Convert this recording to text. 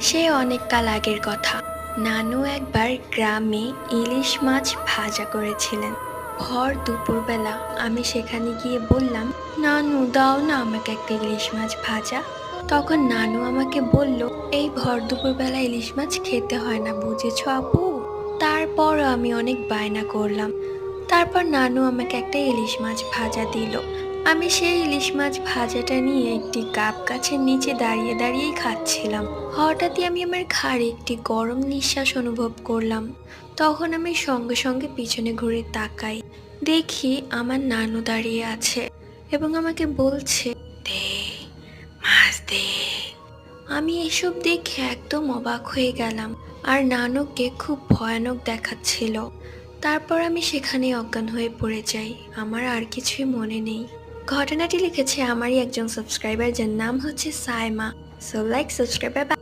সে অনেক কাল আগের কথা। নানু একবার গ্রামে ইলিশ মাছ ভাজা করেছিলেন। ভর দুপুরবেলা আমি সেখানে গিয়ে বললাম, নানু দাও না আমাকে একটা ইলিশ মাছ ভাজা। তখন নানু আমাকে বলল, এই ভর দুপুরবেলা ইলিশ মাছ খেতে হয় না, বুঝেছো আপু? তারপরও আমি অনেক বায়না করলাম। তারপর নানু আমাকে একটা ইলিশ মাছ ভাজা দিল। আমি সেই ইলিশ মাছ ভাজাটা নিয়ে একটি গাব গাছের নিচে দাঁড়িয়ে দাঁড়িয়েই খাচ্ছিলাম। হঠাৎই আমি আমার ঘাড়ে একটি গরম নিঃশ্বাস অনুভব করলাম। তখন আমি সঙ্গে সঙ্গে পিছনে ঘুরে তাকাই। দেখি আমার নানু দাঁড়িয়ে আছে এবং আমাকে বলছে, দে মাছ দে। আমি এসব দেখে একদম অবাক হয়ে গেলাম, আর নানুকে খুব ভয়ানক দেখাচ্ছিল। তারপর আমি সেখানে অজ্ঞান হয়ে পড়ে যাই। আমার আর কিছুই মনে নেই। ঘটনাটি লিখেছে আমারই একজন সাবস্ক্রাইবার, যার নাম হচ্ছে সাইমা। So like, subscribe.